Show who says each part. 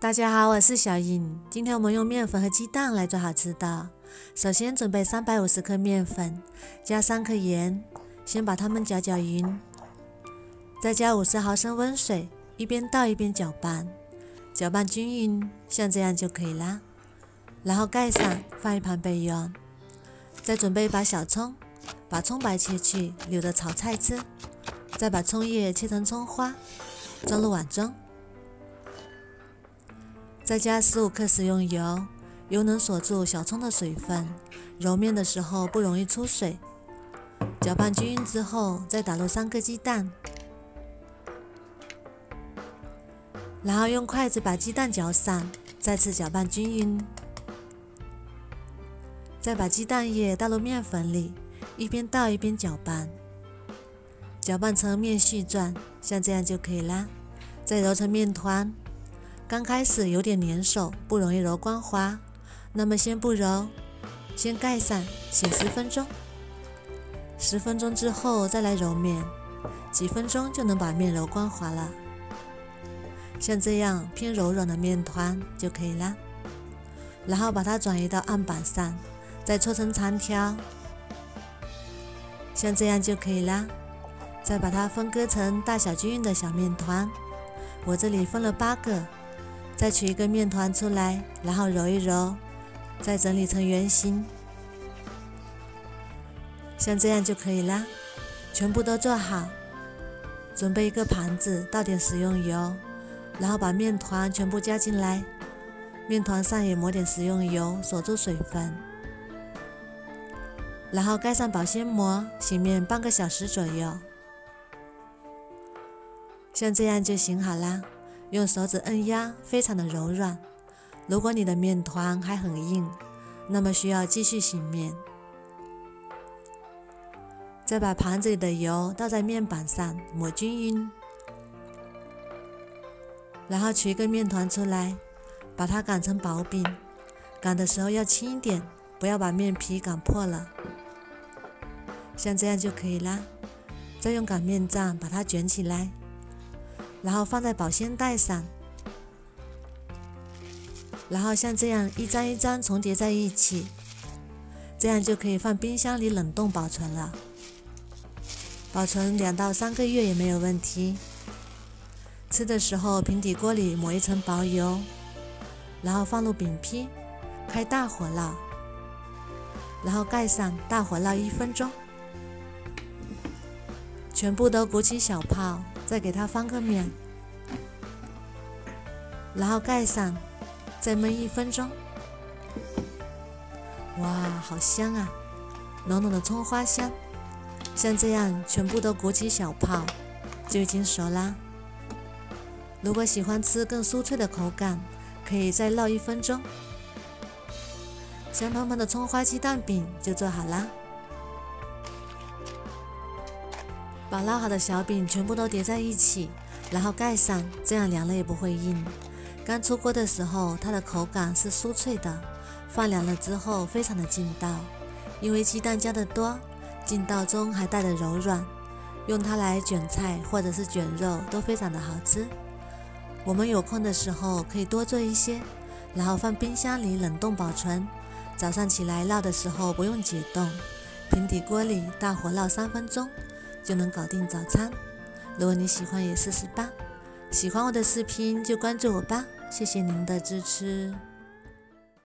Speaker 1: 大家好，我是小颖。今天我们用面粉和鸡蛋来做好吃的。首先准备350克面粉，加3克盐，先把它们搅搅匀，再加50毫升温水，一边倒一边搅拌，搅拌均匀，像这样就可以啦。然后盖上，放一旁备用。再准备一把小葱，把葱白切去，留着炒菜吃。再把葱叶切成葱花，装入碗中。再加15克食用油，油能锁住小葱的水分，揉面的时候不容易出水。搅拌均匀之后，再打入3颗鸡蛋，然后用筷子把鸡蛋搅散，再次搅拌均匀。再把鸡蛋液倒入面粉里，一边倒一边搅拌，搅拌成面絮状，像这样就可以啦。再揉成面团。刚开始有点粘手，不容易揉光滑，那么先不揉，先盖上，醒10分钟。10分钟之后再来揉面，几分钟就能把面揉光滑了。像这样偏柔软的面团就可以啦。然后把它转移到案板上，再搓成长条，像这样就可以啦。再把它分割成大小均匀的小面团，我这里分了8个。再取一个面团出来，然后揉一揉，再整理成圆形，像这样就可以啦。全部都做好，准备一个盘子，倒点食用油，然后把面团全部加进来，面团上也抹点食用油，锁住水分，然后盖上保鲜膜，醒面半个小时左右，像这样就醒好啦。用手指按压，非常的柔软。如果你的面团还很硬，那么需要继续醒面。再把盘子里的油倒在面板上，抹均匀，然后取一个面团出来，把它擀成薄饼。擀的时候要轻一点，不要把面皮擀破了。像这样就可以啦。再用擀面杖把它卷起来，然后放在保鲜袋上，然后像这样一张一张重叠在一起，这样就可以放冰箱里冷冻保存了，保存2到3个月也没有问题。吃的时候平底锅里抹一层薄油，然后放入饼坯，开大火烙，然后盖上，大火烙1分钟，全部都鼓起小泡，再给它翻个面，然后盖上，再焖1分钟。哇，好香啊，浓浓的葱花香。像这样全部都鼓起小泡，就已经熟啦。如果喜欢吃更酥脆的口感，可以再烙1分钟。香喷喷的葱花鸡蛋饼就做好啦。把烙好的小饼全部都叠在一起，然后盖上，这样凉了也不会硬。刚出锅的时候，它的口感是酥脆的，放凉了之后非常的劲道，因为鸡蛋加的多，劲道中还带着柔软，用它来卷菜或者是卷肉都非常的好吃。我们有空的时候可以多做一些，然后放冰箱里冷冻保存，早上起来烙的时候不用解冻，平底锅里大火烙3分钟就能搞定早餐。如果你喜欢也试试吧。喜欢我的视频就关注我吧，谢谢您的支持。